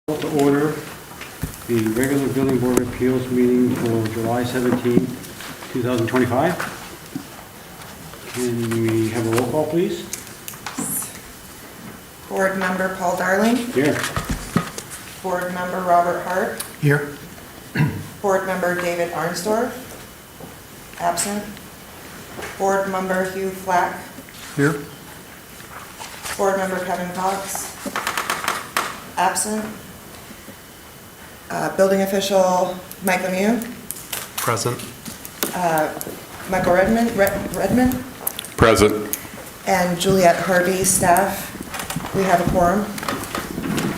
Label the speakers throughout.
Speaker 1: Call to order the regular Building Board of Appeals meeting for July 17, 2025. Can we have a roll call, please?
Speaker 2: Board Member Paul Darling.
Speaker 1: Here.
Speaker 2: Board Member Robert Hart.
Speaker 3: Here.
Speaker 2: Board Member David Arnsdorf. Absent. Board Member Hugh Flack.
Speaker 3: Here.
Speaker 2: Board Member Kevin Cox. Absent. Building Official Mike Lemieux.
Speaker 4: Present.
Speaker 2: Michael Redmond.
Speaker 4: Present.
Speaker 2: And Juliet Harvey, staff. We have a quorum.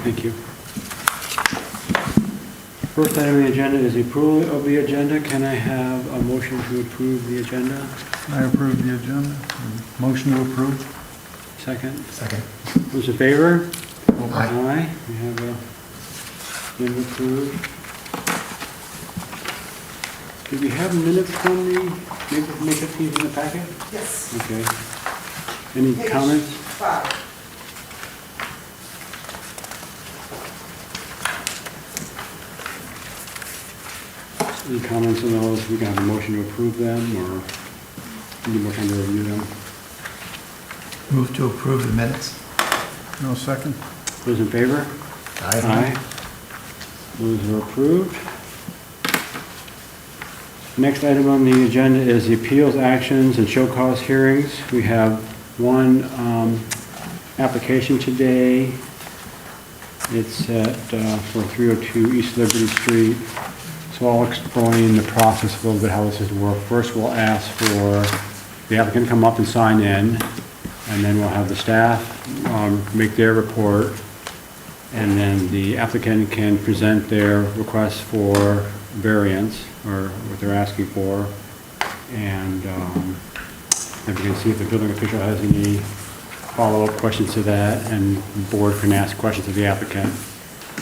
Speaker 1: Thank you. First item on the agenda is the approval of the agenda. Can I have a motion to approve the agenda?
Speaker 3: I approve the agenda. Motion to approve.
Speaker 1: Second?
Speaker 3: Second.
Speaker 1: Those in favor?
Speaker 3: Aye.
Speaker 1: Aye. We have been approved. Do we have minutes from the May 15th in the packet?
Speaker 2: Yes.
Speaker 1: Okay. Any
Speaker 2: Page
Speaker 1: comments?
Speaker 2: 5.
Speaker 1: Any comments on those? We can have a motion to approve them, or need more time to review them?
Speaker 3: Move to approve the minutes. No second.
Speaker 1: Those in favor? Aye. Those are approved. Next item on the agenda is the appeals actions and show cause hearings. We have one application today. It's at for 302 East Liberty Street. So I'll explain the process a little bit, how this is work. First, we'll ask for the applicant to come up and sign in, and then we'll have the staff make their report, and then the applicant can present their request for variance, or what they're asking for, and then we can see if the building official has any follow-up questions to that, and the board can ask questions of the applicant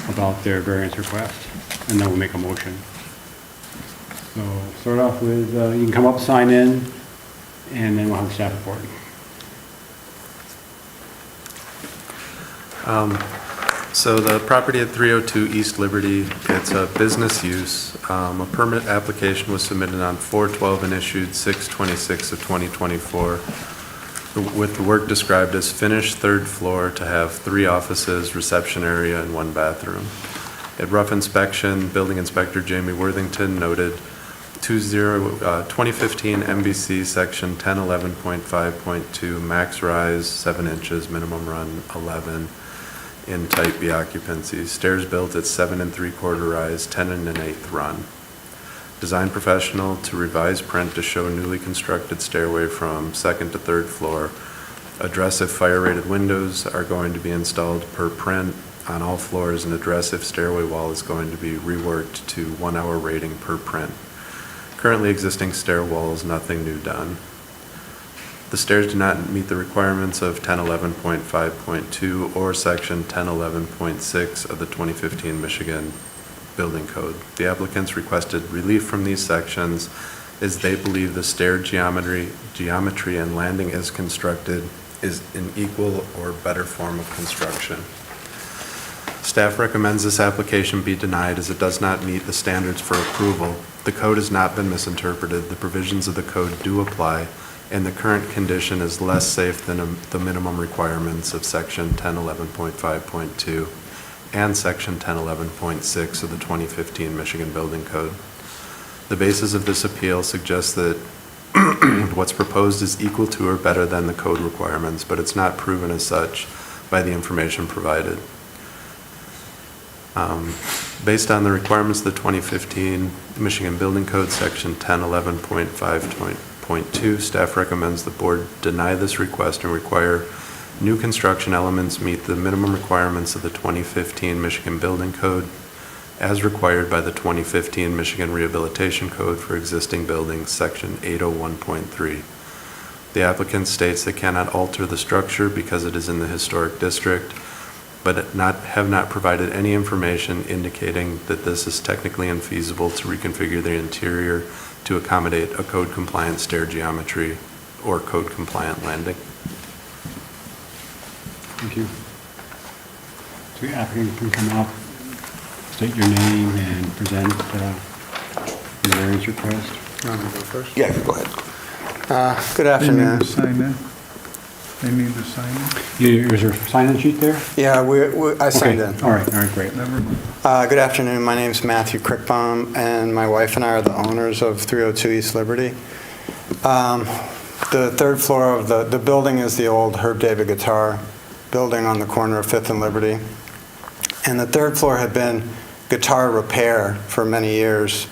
Speaker 1: about their variance request, and then we'll make a motion. So start off with, you can come up, sign in, and then we'll have the staff report.
Speaker 4: So the property at 302 East Liberty, it's a business use. A permit application was submitted on 4/12 and issued 6/26 of 2024 with the work described as finished third floor to have 3 offices, reception area, and 1 bathroom. At rough inspection, building inspector Jamie Worthington noted 2015 MBC section 1011.5.2 max rise 7 inches, minimum run 11 in type B occupancy. Stairs built at 7 3/4 rise, 10 1/8 run. Design professional to revise print to show newly constructed stairway from 2nd to 3rd floor. Address if fire rated windows are going to be installed per print on all floors, and address if stairway wall is going to be reworked to 1 hour rating per print. Currently existing stair walls, nothing new done. The stairs do not meet the requirements of 1011.5.2 or section 1011.6 of the 2015 Michigan Building Code. The applicants requested relief from these sections as they believe the stair geometry and landing as constructed is an equal or better form of construction. Staff recommends this application be denied as it does not meet the standards for approval. The code has not been misinterpreted. The provisions of the code do apply, and the current condition is less safe than the minimum requirements of section 1011.5.2 and section 1011.6 of the 2015 Michigan Building Code. The basis of this appeal suggests that what's proposed is equal to or better than the code requirements, but it's not proven as such by the information provided. Based on the requirements of the 2015 Michigan Building Code, section 1011.5.2, staff recommends the board deny this request and require new construction elements meet the minimum requirements of the 2015 Michigan Building Code as required by the 2015 Michigan Rehabilitation Code for existing buildings, section 801.3. The applicant states they cannot alter the structure because it is in the historic district, but have not provided any information indicating that this is technically unfeasible to reconfigure the interior to accommodate a code-compliant stair geometry or code-compliant landing.
Speaker 1: Thank you. So the applicant can come up state your name and present your variance request.
Speaker 4: You want me to go first?
Speaker 5: Yeah, go ahead.
Speaker 6: Good
Speaker 3: They need
Speaker 6: afternoon.
Speaker 3: to sign in. They need to sign in.
Speaker 1: Is there a sign-in sheet there?
Speaker 6: Yeah, I signed
Speaker 1: Okay,
Speaker 6: in.
Speaker 1: all right, great.
Speaker 3: Never mind.
Speaker 6: Good afternoon. My name's Matthew Crickbaum, and my wife and I are the owners of 302 East Liberty. The third floor of the building is the old Herb David Guitar building on the corner of 5th and Liberty. And the third floor had been guitar repair for many years.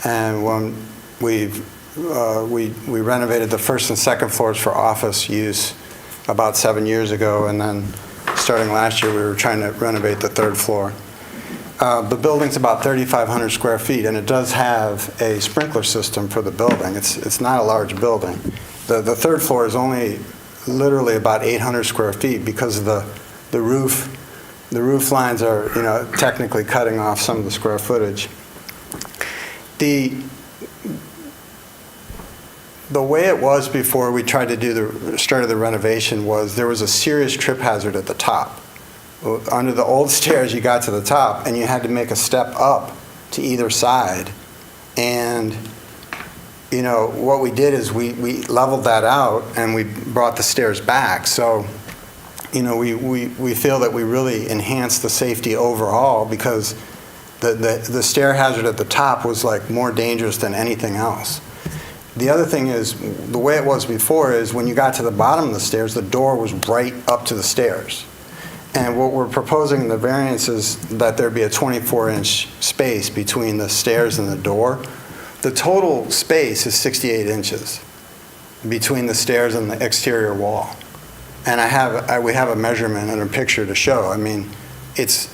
Speaker 6: And when we renovated the first and second floors for office use about 7 years ago, and then starting last year, we were trying to renovate the third floor. The building's about 3,500 square feet, and it does have a sprinkler system for the building. It's not a large building. The third floor is only literally about 800 square feet because of the roof. The roof lines are, technically cutting off some of the square footage. The way it was before we tried to do started the renovation was there was a serious trip hazard at the top. Under the old stairs, you got to the top, and you had to make a step up to either side. And, what we did is we leveled that out, and we brought the stairs back. So, we feel that we really enhanced the safety overall because the stair hazard at the top was like more dangerous than anything else. The other thing is, the way it was before is when you got to the bottom of the stairs, the door was right up to the stairs. And what we're proposing in the variance is that there be a 24-inch space between the stairs and the door. The total space is 68 inches between the stairs and the exterior wall. And we have a measurement and a picture to show. I mean, it's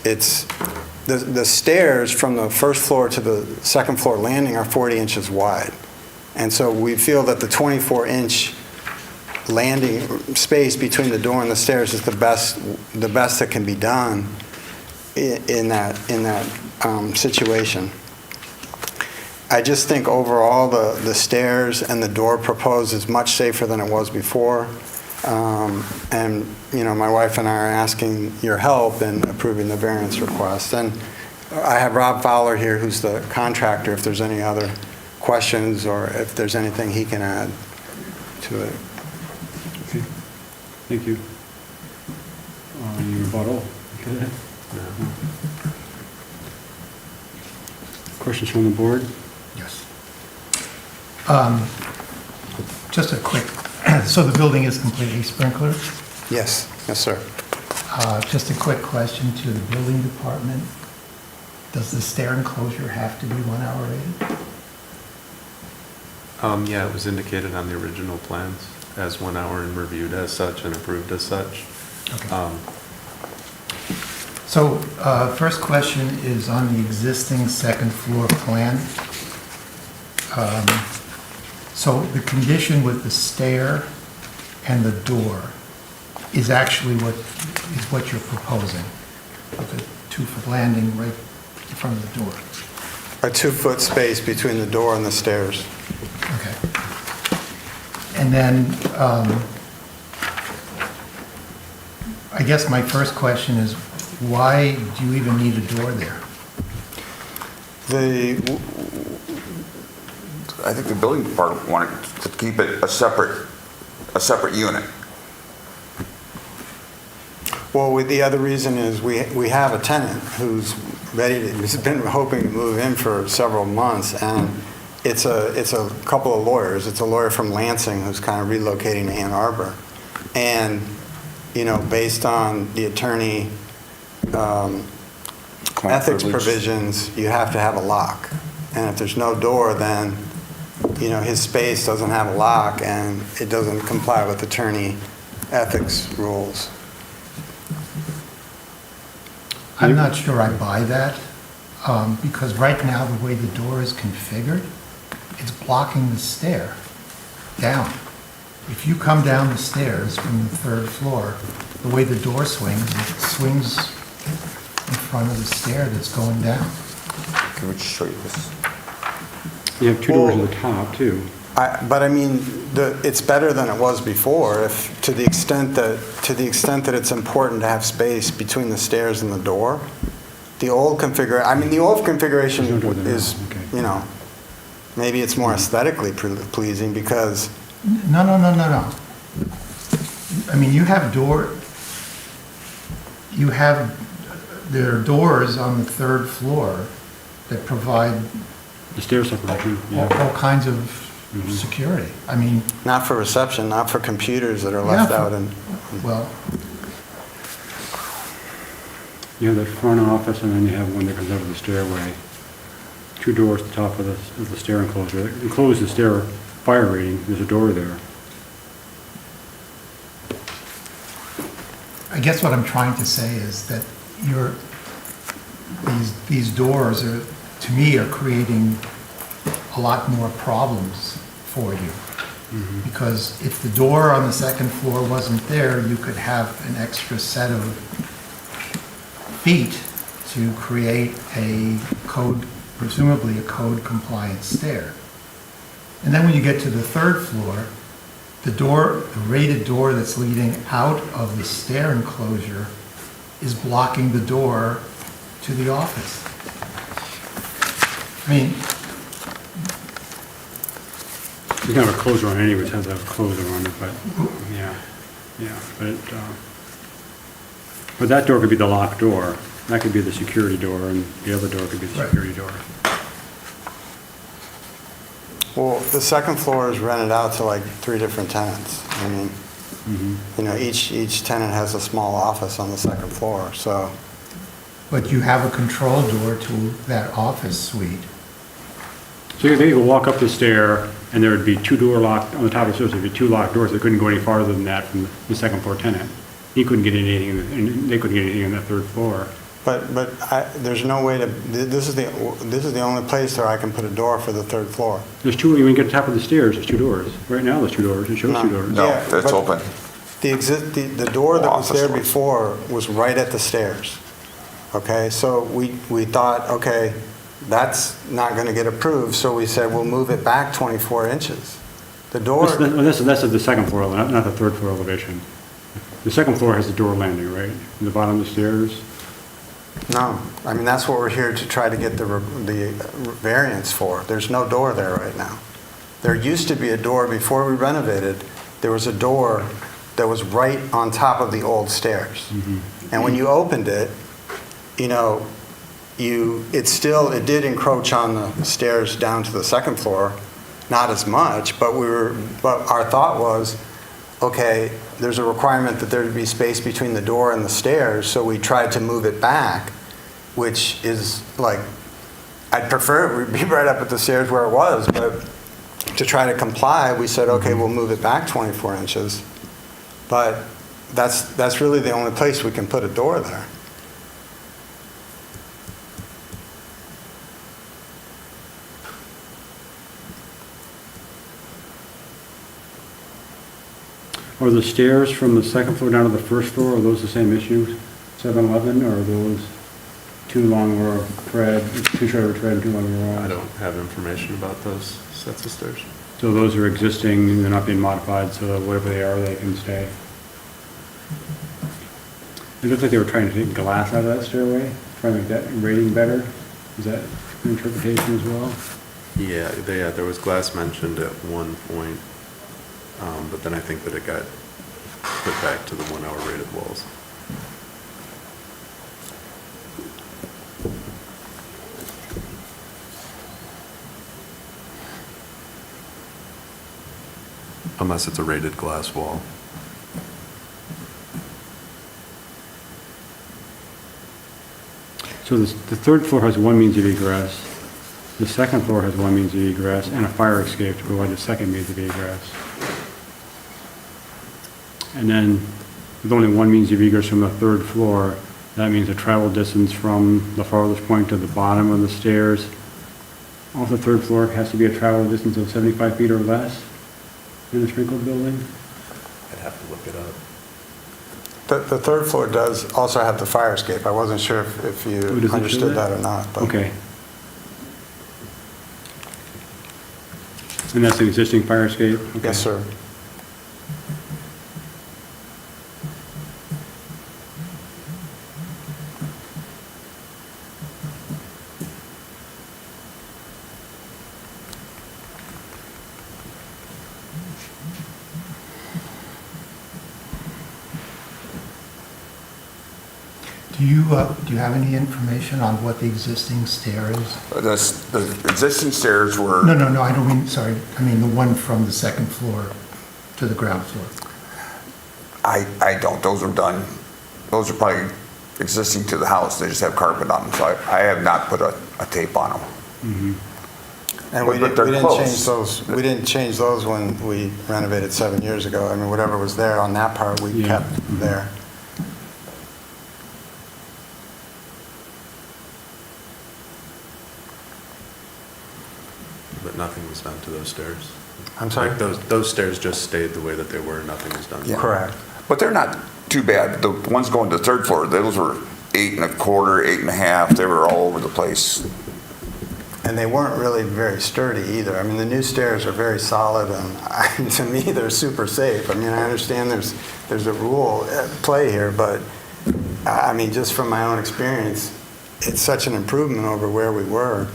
Speaker 6: the stairs from the first floor to the second floor landing are 40 inches wide. And so we feel that the 24-inch landing space between the door and the stairs is the best that can be done in that situation. I just think overall the stairs and the door proposed is much safer than it was before. And my wife and I are asking your help in approving the variance request. And I have Rob Fowler here, who's the contractor, if there's any other questions or if there's anything he can add to it.
Speaker 1: Okay, thank you. Any rebuttal? Questions from the board?
Speaker 3: Yes. Just a quick, so the building is completely sprinklered?
Speaker 6: Yes, sir.
Speaker 3: Just a quick question to the building department. Does the stair enclosure have to be 1 hour rated?
Speaker 4: Yeah, it was indicated on the original plans as 1 hour and reviewed as such and approved as such.
Speaker 3: Okay. So, first question is on the existing second floor plan. So the condition with the stair and the door is actually what you're proposing, with a 2-foot landing right in front of the door.
Speaker 6: A 2-foot space between the door and the stairs.
Speaker 3: Okay. And then, I guess my first question is, why do you even need a door there?
Speaker 5: I think the building department wanted to keep it a separate unit.
Speaker 6: Well, the other reason is we have a tenant who's who's been hoping to move in for several months, and it's a couple of lawyers. It's a lawyer from Lansing who's kind of relocating to Ann Arbor. And, based on the attorney ethics provisions, you have to have a lock. And if there's no door, then, his space doesn't have a lock, and it doesn't comply with attorney ethics rules.
Speaker 3: I'm not sure I buy that, because right now, the way the door is configured, it's blocking the stair down. If you come down the stairs from the third floor, the way the door swings, it swings in front of the stair that's going down.
Speaker 5: Can we just show you this?
Speaker 1: You have 2 doors at the top, too.
Speaker 6: But I mean, it's better than it was before, to the extent that it's important to have space between the stairs and the door. The old configuration
Speaker 1: There's no door there
Speaker 6: is,
Speaker 1: now, okay.
Speaker 6: you know, maybe it's more aesthetically pleasing because,
Speaker 3: No. I mean, there are doors on the third floor that provide
Speaker 1: The stair separation,
Speaker 3: all
Speaker 1: yeah.
Speaker 3: kinds of security. I mean,
Speaker 6: not for reception, not for computers that are
Speaker 3: Yeah,
Speaker 6: left
Speaker 3: for-
Speaker 6: out and,
Speaker 3: well,
Speaker 1: You have the front office, and then you have one that comes over the stairway. Two doors at the top of the stair enclosure. That enclose the stair fire rating, there's a door there.
Speaker 3: I guess what I'm trying to say is that these doors are, to me, are creating a lot more problems for you. Because if the door on the second floor wasn't there, you could have an extra set of feet to create a code, presumably a code compliant stair. And then when you get to the third floor, the rated door that's leading out of the stair enclosure is blocking the door to the office. I mean,
Speaker 1: It's kind of a closer on it anyways, it has a closer on it, but, yeah, but that door could be the locked door. That could be the security door, and the other door could be the
Speaker 3: Right.
Speaker 1: security door.
Speaker 6: well, the second floor is rented out to like 3 different tenants. I mean, you know, each tenant has a small office on the second floor, so,
Speaker 3: but you have a control door to that office suite.
Speaker 1: So you could walk up the stair, and there would be 2 door locked, on the top of the stairs, there'd be 2 locked doors that couldn't go any farther than that from the second floor tenant. He couldn't get anything, and they couldn't get anything on that third floor.
Speaker 6: there's no way to, this is the only place where I can put a door for the third floor.
Speaker 1: There's 2, when you get to the top of the stairs, there's 2 doors. Right now, there's 2 doors, it shows 2 doors.
Speaker 5: No,
Speaker 6: Yeah,
Speaker 5: it's
Speaker 6: but-
Speaker 5: open.
Speaker 6: The door that was
Speaker 5: Office
Speaker 6: there
Speaker 5: doors.
Speaker 6: before was right at the stairs. Okay, so we thought, okay, that's not going to get approved, so we said, we'll move it back 24 inches. The door,
Speaker 1: That's at the second floor, not the third floor elevation. The second floor has the door landing, right? In the bottom of the stairs?
Speaker 6: no, I mean, that's what we're here to try to get the variance for. There's no door there right now. There used to be a door, before we renovated, there was a door that was right on top of the old stairs. And when you opened it, you know, it did encroach on the stairs down to the second floor, not as much, but our thought was, okay, there's a requirement that there be space between the door and the stairs, so we tried to move it back, which is like, I'd prefer it would be right up at the stairs where it was, but to try to comply, we said, okay, we'll move it back 24 inches. But that's really the only place we can put a door there.
Speaker 1: Are the stairs from the second floor down to the first floor, are those the same issue, 7-Eleven, or are those too long or tread, too short of a tread and too long of a
Speaker 4: I
Speaker 1: ride?
Speaker 4: don't have information about those sets of stairs.
Speaker 1: So those are existing, they're not being modified, so whatever they are, they can stay? It looked like they were trying to take glass out of that stairway, trying to make that rating better. Is that an interpretation as well?
Speaker 4: Yeah, there was glass mentioned at one point, but then I think that it got put back to the 1-hour rated walls. Unless it's a rated glass wall.
Speaker 1: So the third floor has one means of egress, the second floor has one means of egress, and a fire escape to provide the second means of egress. And then, with only one means of egress from the third floor, that means a travel distance from the farthest point to the bottom of the stairs. Off the third floor has to be a travel distance of 75 feet or less in the sprinkled building.
Speaker 4: I'd have to look it up.
Speaker 6: The third floor does also have the fire escape. I wasn't sure if
Speaker 1: Oh,
Speaker 6: you
Speaker 1: does it show
Speaker 6: understood
Speaker 1: that?
Speaker 6: that or not. but-
Speaker 1: Okay. And that's an existing fire escape? Okay.
Speaker 6: Yes, sir.
Speaker 3: Do you have any information on what the existing stair is?
Speaker 5: The existing stairs were.
Speaker 3: No, I don't mean, sorry, I mean the one from the second floor to the ground floor.
Speaker 5: I don't, those are done, those are probably existing to the house, they just have carpet on them, so I have not put a tape on them.
Speaker 6: And
Speaker 5: But they're
Speaker 6: we didn't change those when we renovated 7 years ago. I mean, whatever was there on that part, we
Speaker 1: Yeah.
Speaker 6: kept there.
Speaker 4: But nothing was done to those stairs.
Speaker 6: I'm sorry?
Speaker 4: Like those stairs just stayed the way that they were, nothing was done.
Speaker 6: Correct.
Speaker 5: But they're not too bad, the ones going to the third floor, those were 8 1/4, 8 1/2, they were all over the place.
Speaker 6: And they weren't really very sturdy either. I mean, the new stairs are very solid, and to me, they're super safe. I mean, I understand there's a rule at play here, but, I mean, just from my own experience, it's such an improvement over where we were.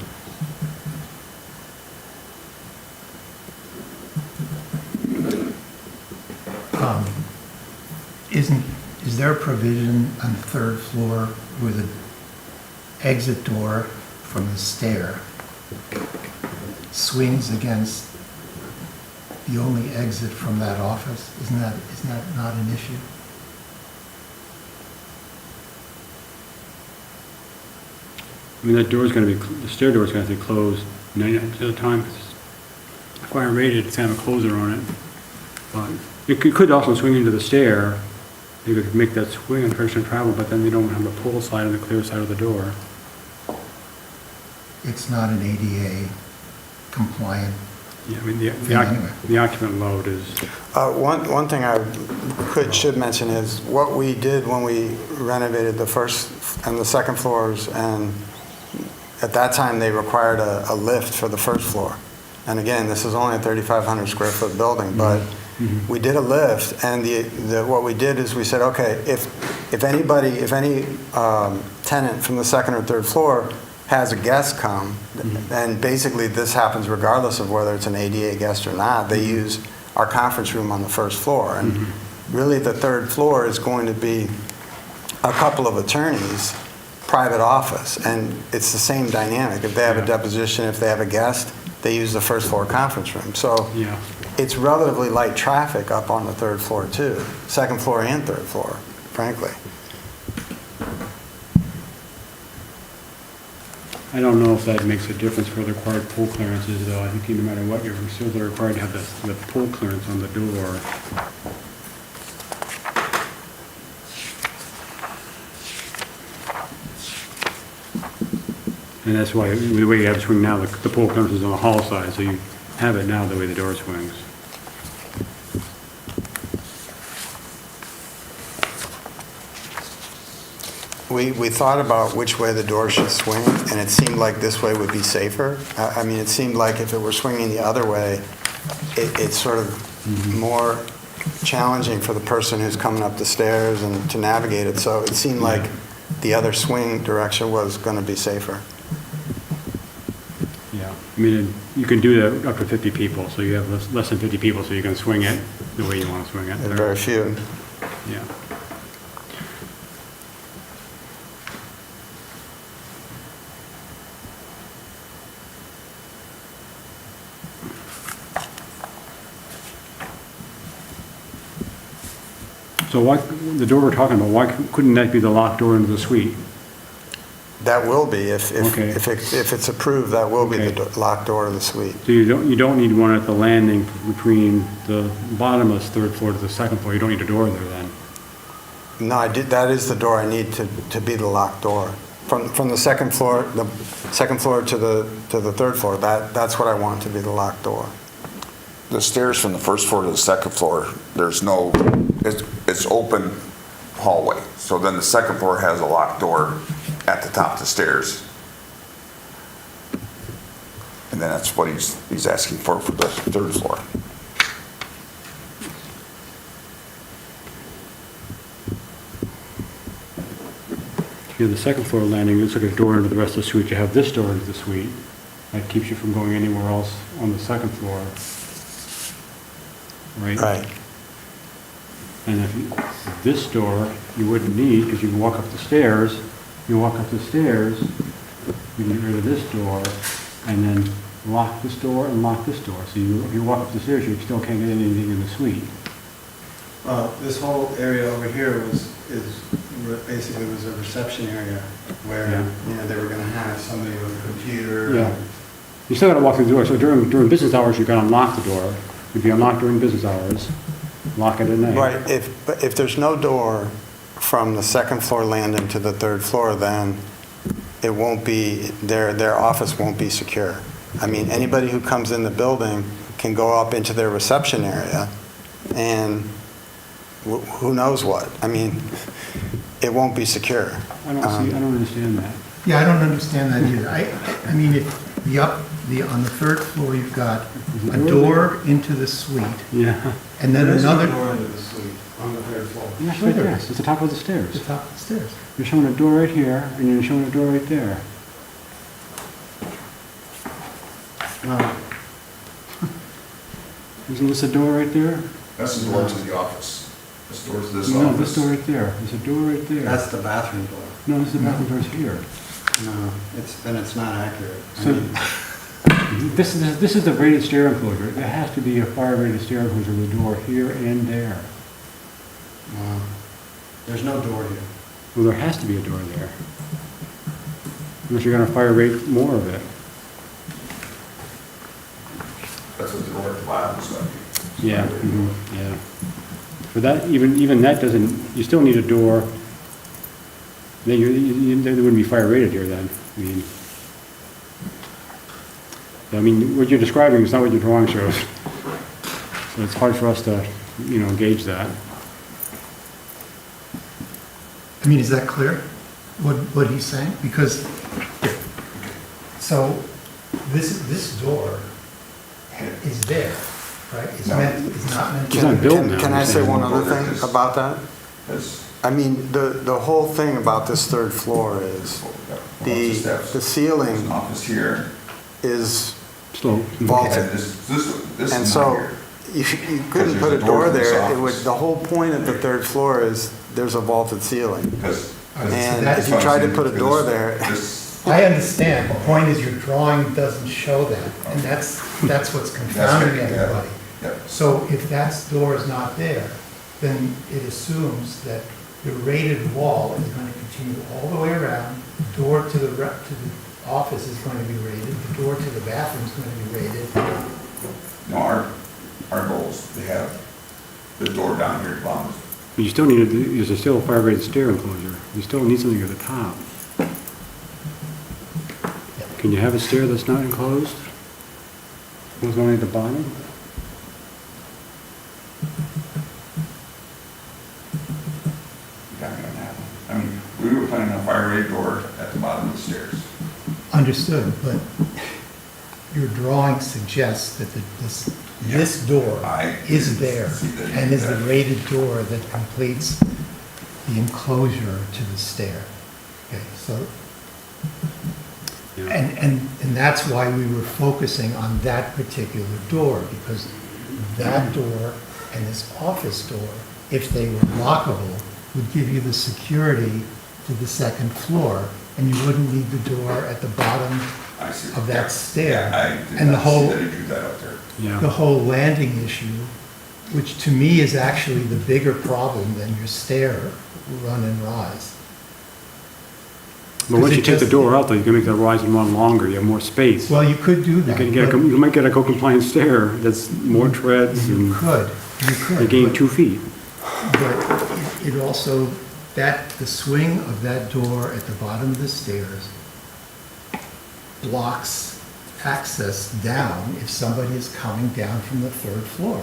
Speaker 3: Is there a provision on the third floor where the exit door from the stair swings against the only exit from that office? Isn't that not an issue?
Speaker 1: I mean, that door's gonna be, the stair door's gonna have to be closed 99% of the time, 'cause it's fire rated, it's gonna have a closer on it. But it could also swing into the stair, you could make that swing on direction of travel, but then you don't have the pull side and the clear side of the door.
Speaker 3: It's not an ADA compliant.
Speaker 1: Yeah, I mean,
Speaker 3: Anyway.
Speaker 1: the occupant load is,
Speaker 6: One thing I should mention is what we did when we renovated the first and the second floors, and at that time, they required a lift for the first floor. And again, this is only a 3,500 square foot building, but we did a lift, and what we did is we said, okay, if any tenant from the second or third floor has a guest come, and basically this happens regardless of whether it's an ADA guest or not, they use our conference room on the first floor. And really, the third floor is going to be a couple of attorneys' private office, and it's the same dynamic. If they have a deposition, if they have a guest, they use the first floor conference room. So
Speaker 1: yeah.
Speaker 6: it's relatively light traffic up on the third floor too, second floor and third floor, frankly.
Speaker 1: I don't know if that makes a difference for the required pull clearances, though. I think no matter what, you're still required to have the pull clearance on the door. And that's why, the way you have it swing now, the pull clearance is on the hall side, so you have it now the way the door swings.
Speaker 6: We thought about which way the door should swing, and it seemed like this way would be safer. I mean, it seemed like if it were swinging the other way, it's sort of more challenging for the person who's coming up the stairs and to navigate it. So it seemed like the other swing direction was going to be safer.
Speaker 1: Yeah, I mean, you can do that up to 50 people, so you have less than 50 people, so you can swing it the way you want to swing it.
Speaker 6: There are very few.
Speaker 1: Yeah. So why, the door we're talking about, why couldn't that be the locked door into the suite?
Speaker 6: That will be, if
Speaker 1: Okay.
Speaker 6: it's approved, that will be the
Speaker 1: Okay.
Speaker 6: locked door of the suite.
Speaker 1: So you don't need one at the landing between the bottom of the third floor to the second floor, you don't need a door there then?
Speaker 6: No, that is the door I need to be the locked door. From the second floor to the third floor, that's what I want to be the locked door.
Speaker 5: The stairs from the first floor to the second floor, it's open hallway. So then the second floor has a locked door at the top of the stairs. And then that's what he's asking for the third floor.
Speaker 1: You have the second floor landing, it's like a door into the rest of the suite, you have this door into the suite. That keeps you from going anywhere else on the second floor. right?
Speaker 6: Right.
Speaker 1: And this door, you wouldn't need, because you can walk up the stairs, you walk up the stairs, you can get rid of this door, and then lock this door and lock this door. So if you walk up the stairs, you still can't get anything in the suite.
Speaker 7: This whole area over here basically was a reception area where,
Speaker 1: Yeah.
Speaker 7: you know, they were gonna have somebody with a computer.
Speaker 1: Yeah. You still gotta walk through the door, so during business hours, you gotta unlock the door. If you unlock during business hours, lock it at night.
Speaker 6: Right, but if there's no door from the second floor landing to the third floor, then it won't be, their office won't be secure. I mean, anybody who comes in the building can go up into their reception area and who knows what? I mean, it won't be secure.
Speaker 1: I don't understand that.
Speaker 3: Yeah, I don't understand that either. I mean, on the third floor, you've got a door into the suite,
Speaker 1: Yeah.
Speaker 3: and then
Speaker 7: There is no
Speaker 3: another.
Speaker 7: door into the suite on the third floor.
Speaker 1: That's
Speaker 3: Sure
Speaker 1: right
Speaker 3: there
Speaker 1: there,
Speaker 3: is.
Speaker 1: it's the top of the
Speaker 3: The
Speaker 1: stairs.
Speaker 3: top of the stairs.
Speaker 1: You're showing a door right here, and you're showing a door right there. Isn't this a door right there?
Speaker 5: That's the door to the office. This door to this
Speaker 1: No,
Speaker 5: office.
Speaker 1: this door right there, there's a door right there.
Speaker 7: That's the bathroom door.
Speaker 1: No, this is the bathroom door's here.
Speaker 7: No, then it's not accurate. I
Speaker 1: So-
Speaker 7: mean,
Speaker 1: This is the rated stair enclosure. There has to be a fire rated stair enclosure with a door here and there.
Speaker 7: there's no door here.
Speaker 1: Well, there has to be a door there. Unless you're gonna fire rate more of it.
Speaker 5: That's what the door at the bottom is going to be.
Speaker 1: Yeah, yeah. For that, even that doesn't, you still need a door. Then there wouldn't be fire rated here then. I mean, what you're describing is not what your drawing shows. So it's hard for us to, gauge that.
Speaker 3: I mean, is that clear, what he's saying? Because, so, this door is there, right? It's not meant
Speaker 1: It's not
Speaker 3: to.
Speaker 1: built now.
Speaker 6: Can I say one other thing about that?
Speaker 5: That's-
Speaker 6: I mean, the whole thing about this third floor is the ceiling
Speaker 5: There's an office here.
Speaker 6: is
Speaker 1: Slow.
Speaker 6: vaulted.
Speaker 5: And this
Speaker 6: And
Speaker 5: is
Speaker 6: so,
Speaker 5: not here.
Speaker 6: you couldn't put a
Speaker 5: there's a door
Speaker 6: door
Speaker 5: to this
Speaker 6: there,
Speaker 5: office.
Speaker 6: the whole point of the third floor is there's a vaulted ceiling.
Speaker 5: Because.
Speaker 6: And if you tried to put a door there,
Speaker 5: This,
Speaker 3: I understand, the point is your drawing doesn't show that, and that's what's confounding
Speaker 5: right, yeah.
Speaker 3: everybody.
Speaker 5: yeah.
Speaker 3: So if that door is not there, then it assumes that the rated wall is going to continue all the way around, the door to the office is going to be rated, the door to the bathroom is going to be rated.
Speaker 5: No, our goals, they have the door down here at the bottom.
Speaker 1: But you still need, there's still a fire rated stair enclosure. You still need something at the top. Can you have a stair that's not enclosed? What's going at the bottom?
Speaker 5: Not gonna happen. I mean, we were planning on a fire rate door at the bottom of the stairs.
Speaker 3: Understood, but your drawing suggests that this door
Speaker 5: I
Speaker 3: is there
Speaker 5: see that.
Speaker 3: and is the rated door that completes the enclosure to the stair. Okay, so,
Speaker 1: Yeah.
Speaker 3: and that's why we were focusing on that particular door, because that door and this office door, if they were lockable, would give you the security to the second floor, and you wouldn't need the door at the bottom
Speaker 5: I see.
Speaker 3: of that stair.
Speaker 5: Yeah, I did
Speaker 3: And the
Speaker 5: not see
Speaker 3: whole-
Speaker 5: that he drew that up there.
Speaker 3: the
Speaker 1: Yeah.
Speaker 3: whole landing issue, which to me is actually the bigger problem than your stair run and rise.
Speaker 1: But once you
Speaker 3: Because it
Speaker 1: take the
Speaker 3: just-
Speaker 1: door out, though, you can make the rise and run longer. You have more space.
Speaker 3: Well, you could do
Speaker 1: You
Speaker 3: that.
Speaker 1: can get,
Speaker 3: but
Speaker 1: you might get a co-compliant stair that's more treads
Speaker 3: You
Speaker 1: and
Speaker 3: could, you
Speaker 1: you
Speaker 3: could.
Speaker 1: gain
Speaker 3: but-
Speaker 1: 2 feet.
Speaker 3: But it also, the swing of that door at the bottom of the stairs blocks access down if somebody is coming down from the third floor.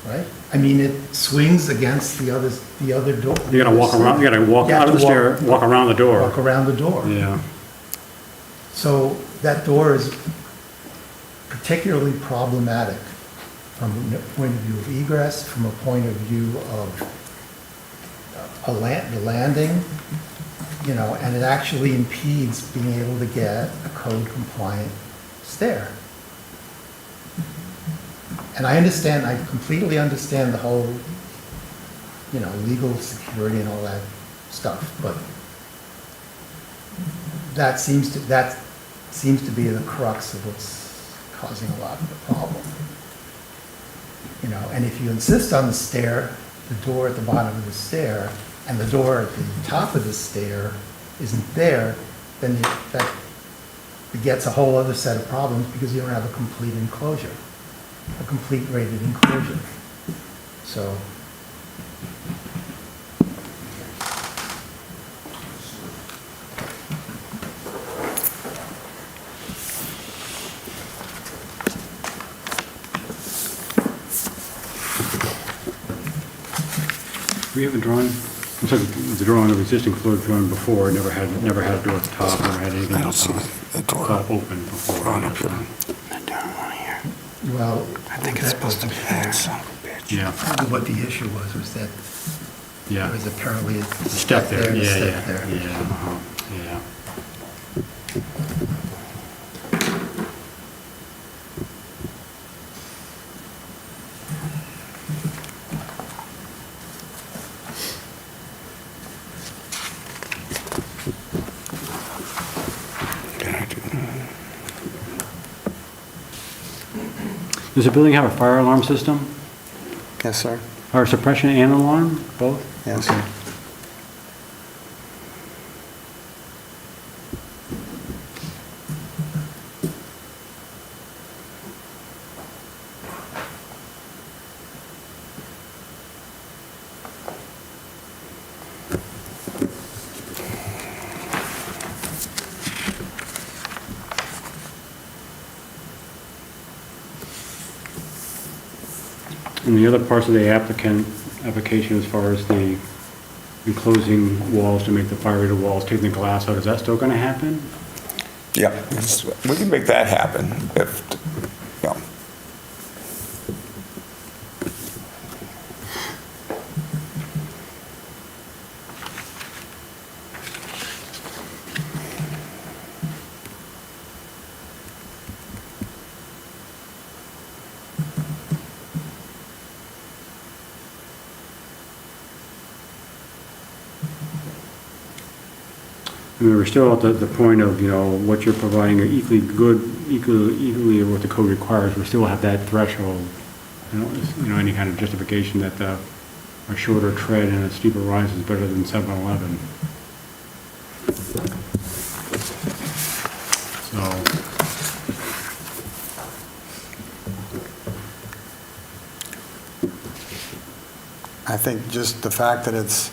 Speaker 3: Right? I mean, it swings against the other door.
Speaker 1: You gotta walk around, you gotta walk
Speaker 3: You have
Speaker 1: out of the
Speaker 3: to
Speaker 1: stair, walk around the door.
Speaker 3: Walk around the door.
Speaker 1: Yeah.
Speaker 3: So that door is particularly problematic from a point of view of egress, from a point of view of the landing, and it actually impedes being able to get a code-compliant stair. And I understand, I completely understand the whole, you know, legal security and all that stuff, but that seems to be the crux of what's causing a lot of the problem. You know, and if you insist on the stair, the door at the bottom of the stair, and the door at the top of the stair isn't there, then that begets a whole other set of problems because you don't have a complete enclosure, a complete rated enclosure. So,
Speaker 1: We have a drawing, looks like the drawing of existing floor drawn before, never had a door at the top, never had anything
Speaker 5: I don't see the door
Speaker 1: open before.
Speaker 5: drawn up here.
Speaker 3: well.
Speaker 5: I think it's supposed to be there. Son of a bitch.
Speaker 1: Yeah,
Speaker 3: What the issue was that
Speaker 1: yeah.
Speaker 3: there was apparently a
Speaker 1: Step there,
Speaker 3: and a
Speaker 1: yeah,
Speaker 3: step
Speaker 1: yeah,
Speaker 3: there.
Speaker 1: yeah, uh-huh, yeah. Does the building have a fire alarm system?
Speaker 6: Yes, sir.
Speaker 1: Fire suppression and alarm, both?
Speaker 6: Yes.
Speaker 1: Okay. And the other parts of the application as far as the enclosing walls to make the fire-rated walls, taking the glass out, is that still gonna happen?
Speaker 5: Yeah, we can make that happen if, you know.
Speaker 1: I mean, we're still at the point of, you know, what you're providing are equally what the code requires. We still have that threshold. Any kind of justification that a shorter tread and a steeper rise is better than 7-Eleven. So,
Speaker 6: I think just the fact that it's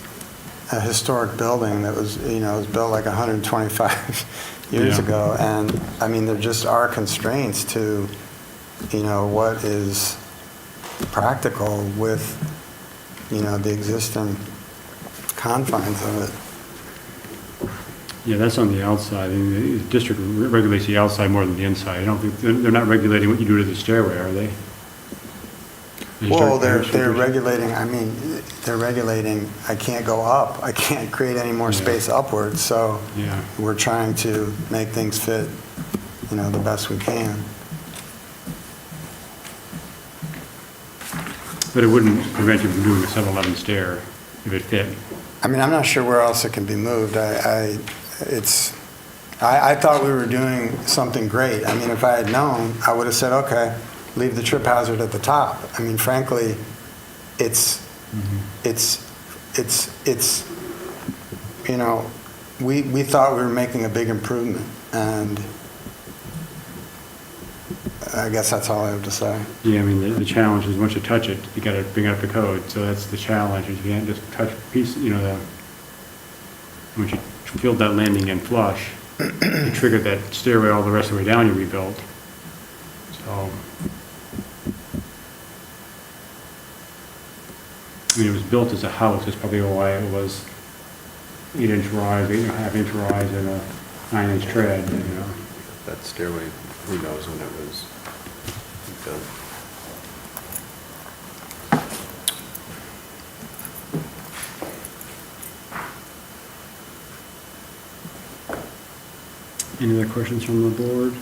Speaker 6: a historic building that was, you know, was built like 125 years
Speaker 1: Yeah.
Speaker 6: ago, and, I mean, there just are constraints to, you know, what is practical with, you know, the existing confines of it.
Speaker 1: yeah, that's on the outside. I mean, the district regulates the outside more than the inside. I don't think, they're not regulating what you do to the stairway, are they?
Speaker 6: Well, they're regulating, I mean, they're regulating, I can't go up, I can't create any more
Speaker 1: Yeah.
Speaker 6: space upwards, so
Speaker 1: Yeah.
Speaker 6: we're trying to make things fit, you know, the best we can.
Speaker 1: But it wouldn't prevent you from doing a 7-Eleven stair if it fit.
Speaker 6: I mean, I'm not sure where else it can be moved. I thought we were doing something great. I mean, if I had known, I would have said, okay, leave the trip hazard at the top. I mean, frankly, it's, you know, we thought we were making a big improvement, and I guess that's all I have to say.
Speaker 1: Yeah, I mean, the challenge is once you touch it, you gotta bring up the code, so that's the challenge, is you can't just touch a piece, you know, once you filled that landing in flush, you triggered that stairway all the rest of the way down you rebuilt. So, I mean, it was built as a house, that's probably why it was 8-inch rise, 8.5-inch rise, and a 9-inch tread, you know.
Speaker 4: That stairway, who knows when it was built.
Speaker 1: Any other questions from the board?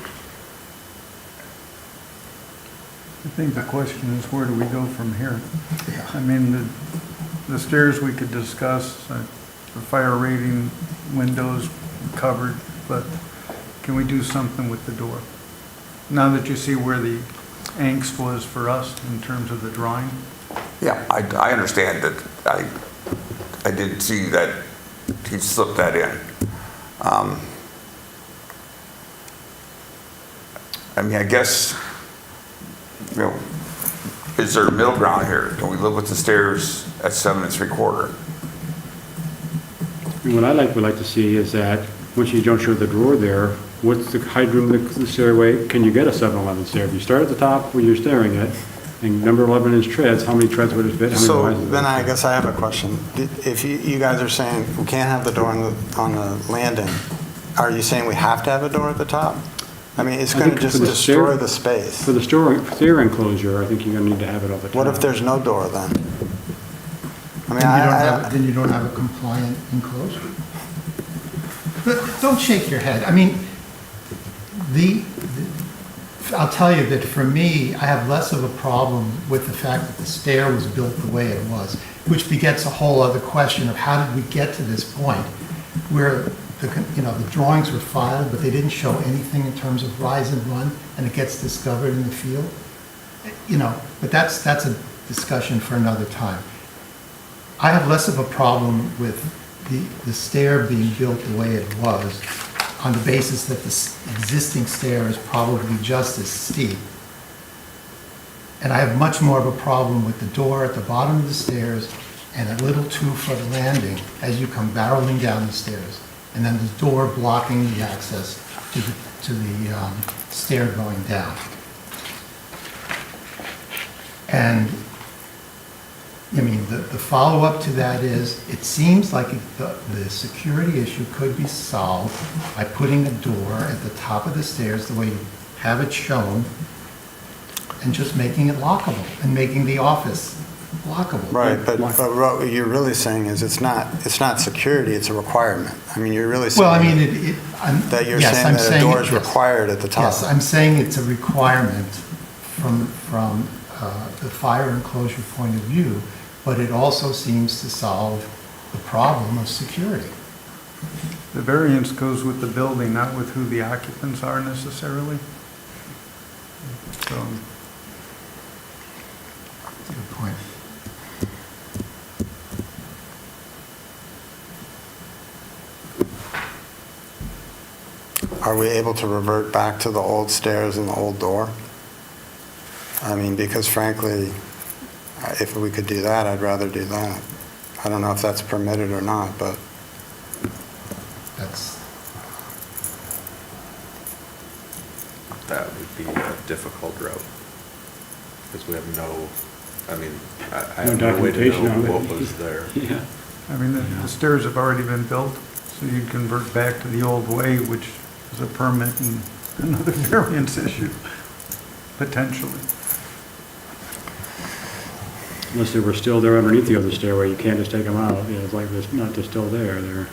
Speaker 8: I think the question is, where do we go from here? I mean, the stairs we could discuss, the fire rating, windows covered, but can we do something with the door? Now that you see where the angst was for us in terms of the drawing?
Speaker 5: Yeah, I understand that. I did see that he slipped that in. I mean, I guess, you know, is there a middle ground here? Can we live with the stairs at 7 3/4?
Speaker 1: And what would like to see is that, once you don't show the drawer there, what's the height room of the stairway? Can you get a 7-11 stair? If you start at the top where you're staring at, and number 11 inch treads, how many treads would it fit? How many
Speaker 6: So
Speaker 1: rises would
Speaker 6: then
Speaker 1: it
Speaker 6: I
Speaker 1: fit?
Speaker 6: guess I have a question. If you guys are saying we can't have the door on the landing, are you saying we have to have a door at the top? I mean, it's
Speaker 1: I
Speaker 6: going to
Speaker 1: think
Speaker 6: just
Speaker 1: for the stair-
Speaker 6: destroy the space.
Speaker 1: For the stair enclosure, I think you're gonna need to have it all the time.
Speaker 6: What if there's no door then? I mean,
Speaker 3: Then you don't have a compliant enclosure. But don't shake your head. I mean, I'll tell you that for me, I have less of a problem with the fact that the stair was built the way it was, which begets a whole other question of how did we get to this point where the drawings were filed, but they didn't show anything in terms of rise and run, and it gets discovered in the field. But that's a discussion for another time. I have less of a problem with the stair being built the way it was on the basis that the existing stair is probably just as steep. And I have much more of a problem with the door at the bottom of the stairs and a little 2-foot landing as you come barreling down the stairs. And then the door blocking the access to the stair going down. And, I mean, the follow-up to that is, it seems like the security issue could be solved by putting a door at the top of the stairs the way you have it shown, and just making it lockable, and making the office lockable.
Speaker 6: Right, but what you're really saying is it's not security, it's a requirement. I mean, you're really saying.
Speaker 3: Well, I mean,
Speaker 6: That you're
Speaker 3: yes,
Speaker 6: saying
Speaker 3: I'm
Speaker 6: that a door is
Speaker 3: yes.
Speaker 6: required at the top.
Speaker 3: Yes, I'm saying it's a requirement from the fire enclosure point of view, but it also seems to solve the problem of security.
Speaker 8: The variance goes with the building, not with who the occupants are necessarily. So,
Speaker 3: That's a good point.
Speaker 6: Are we able to revert back to the old stairs and the old door? I mean, because frankly, if we could do that, I'd rather do that. I don't know if that's permitted or not, but
Speaker 3: That's,
Speaker 4: That would be a difficult route, because we have no, I mean, I
Speaker 1: No
Speaker 4: have no way to
Speaker 1: documentation
Speaker 4: know
Speaker 1: on it.
Speaker 4: what was there.
Speaker 1: Yeah.
Speaker 8: I mean, the stairs have already been built, so you'd convert back to the old way, which is a permit and another variance issue, potentially.
Speaker 1: Unless they were still there underneath the other stairway, you can't just take them out. It's like they're not just still there. They're.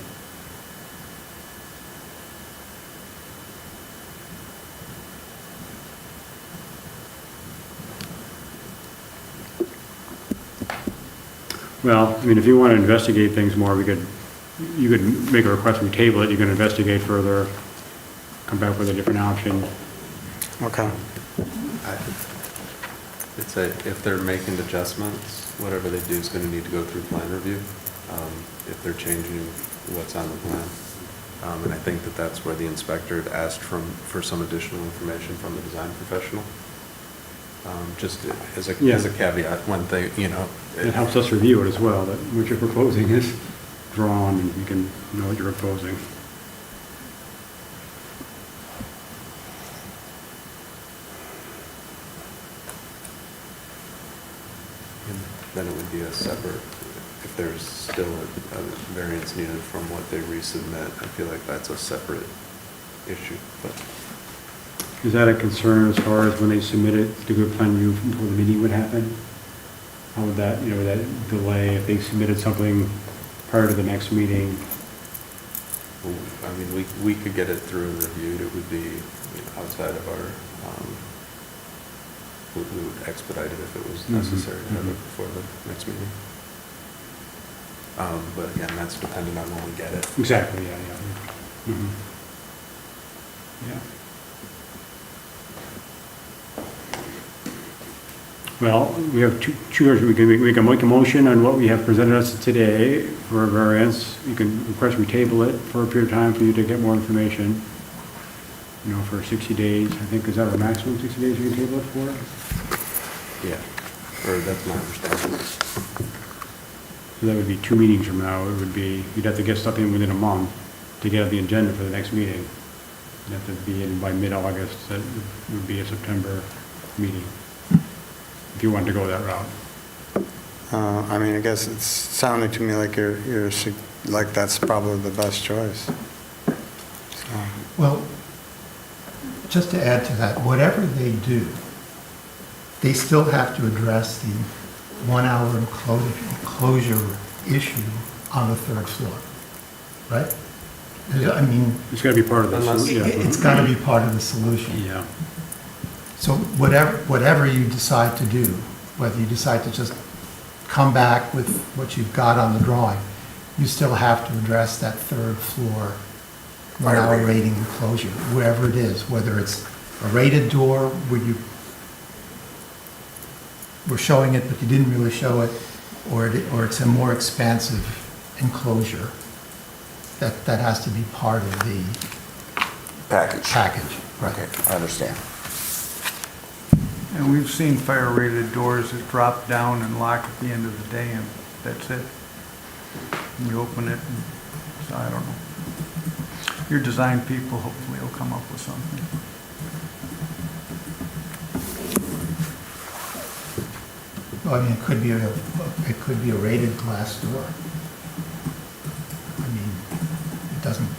Speaker 1: Well, I mean, if you want to investigate things more, you could make a request, we table it, you can investigate further, come back with a different option.
Speaker 6: okay.
Speaker 4: It's if they're making adjustments, whatever they do is going to need to go through plan review, if they're changing what's on the plan. And I think that that's where the inspector had asked for some additional information from the design professional. Just as a caveat, one thing,
Speaker 1: It helps us review it as well, that what you're proposing is drawn, and you can know what you're proposing.
Speaker 4: And then it would be a separate, if there's still a variance needed from what they resubmit, I feel like that's a separate issue, but.
Speaker 1: Is that a concern as far as when they submit it to go plan review before the meeting would happen? How would that, would that delay if they submitted something prior to the next meeting?
Speaker 4: I mean, we could get it through and reviewed, it would be outside of our, we would expedite it if it was
Speaker 1: Mhm,
Speaker 4: necessary to have
Speaker 1: mhm.
Speaker 4: it before the next meeting. But again, that's dependent on when we get it.
Speaker 1: Exactly, yeah. Mhm. Yeah. Well, we have two choices. We can make a motion on what we have presented us today for a variance. You can request we table it for a period of time for you to get more information, you know, for 60 days. I think, is that the maximum 60 days you can table it for?
Speaker 4: Yeah, or that's my understanding.
Speaker 1: So that would be 2 meetings from now. It would be, you'd have to get something within a month to get on the agenda for the next meeting. You'd have to be in by mid-August. That would be a September meeting, if you wanted to go that route.
Speaker 6: I mean, I guess it's sounding to me like like that's probably the best choice. So,
Speaker 3: Well, just to add to that, whatever they do, they still have to address the 1-hour enclosure issue on the 3rd floor, right? I mean,
Speaker 1: It's got to be part of this.
Speaker 4: Unless-
Speaker 1: Yeah.
Speaker 3: it's got to be part of the solution.
Speaker 1: Yeah.
Speaker 3: So whatever you decide to do, whether you decide to just come back with what you've got on the drawing, you still have to address that 3rd floor 1-hour rating enclosure, wherever it is, whether it's a rated door where you were showing it but you didn't really show it, or it's a more expansive enclosure. That has to be part of the package. Right.
Speaker 5: Okay, I understand.
Speaker 8: And we've seen fire-rated doors that drop down and lock at the end of the day, and that's it. And you open it, and, so I don't know. Your design people hopefully will come up with something.
Speaker 3: Well, I mean, it could be a rated glass door. I mean,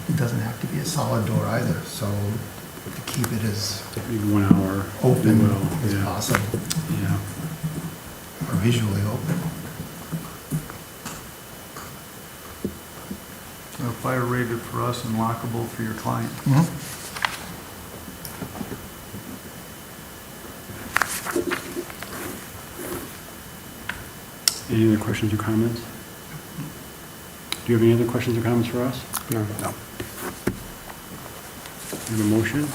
Speaker 3: it doesn't have to be a solid door either, so to keep it as
Speaker 1: Maybe 1 hour.
Speaker 3: open
Speaker 1: Well,
Speaker 3: as
Speaker 1: yeah.
Speaker 3: possible,
Speaker 1: Yeah.
Speaker 3: or visually open.
Speaker 8: So fire-rated for us and lockable for your client.
Speaker 1: Any other questions or comments? Do you have any other questions or comments for us?
Speaker 6: No.
Speaker 5: No.
Speaker 1: You have a motion?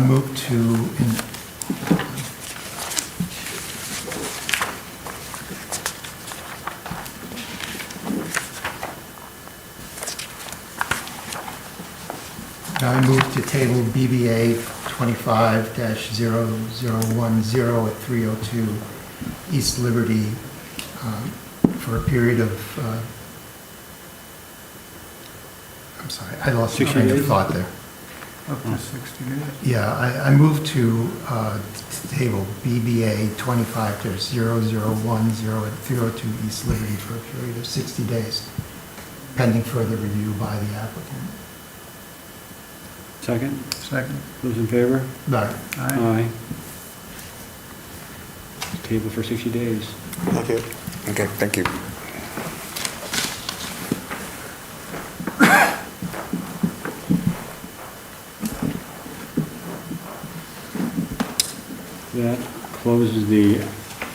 Speaker 3: Move to, I move to table BBA 25-0010 at 302 East Liberty for a period of, I'm sorry, I lost my
Speaker 1: 60
Speaker 3: train of
Speaker 1: days?
Speaker 3: thought there.
Speaker 8: Up to 60 days.
Speaker 3: Yeah, I move to table BBA 25-0010 at 302 East Liberty for a period of 60 days, pending further review by the applicant.
Speaker 1: Second?
Speaker 8: Second.
Speaker 1: Those in favor?
Speaker 3: Aye.
Speaker 8: Aye.
Speaker 1: Table for 60 days.
Speaker 6: Thank you.
Speaker 5: Okay, thank you.
Speaker 1: That closes the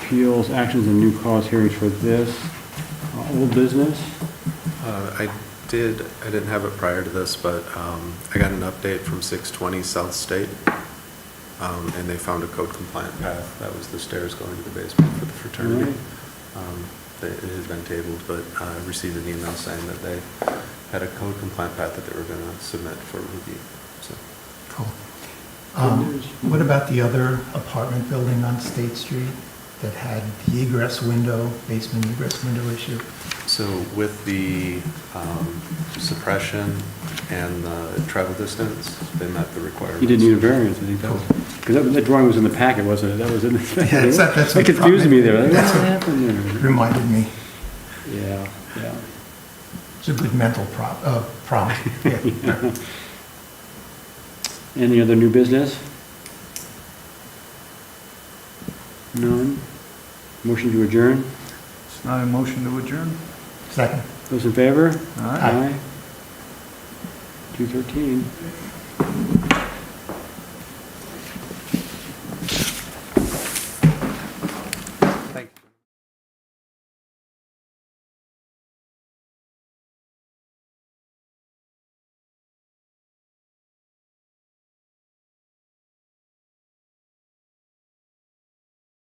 Speaker 1: appeals, actions, and new cause hearings for this. Old business?
Speaker 4: I didn't have it prior to this, but I got an update from 620 South State, and they found a code compliant path. That was the stairs going to the basement for the fraternity. It has been tabled, but I received an email saying that they had a code compliant path that they were going to submit for review. So
Speaker 3: Cool.
Speaker 1: Good news.
Speaker 3: What about the other apartment building on State Street that had the egress window, basement egress window issue?
Speaker 4: So with the suppression and the travel distance, they met the requirements.
Speaker 1: You didn't need a variance, I think that was, because that drawing was in the packet, wasn't it? That was in the.
Speaker 3: Yeah, that's
Speaker 1: It
Speaker 3: what-
Speaker 1: confused me there. Like,
Speaker 3: That's
Speaker 1: what
Speaker 3: what-
Speaker 1: happened there?
Speaker 3: Reminded me,
Speaker 1: Yeah, yeah.
Speaker 3: it's a good mental prompt. Yeah.
Speaker 1: Any other new business? None? Motion to adjourn?
Speaker 8: It's not a motion to adjourn?
Speaker 3: Second.
Speaker 1: Those in favor?
Speaker 8: Aye.
Speaker 1: 2:13.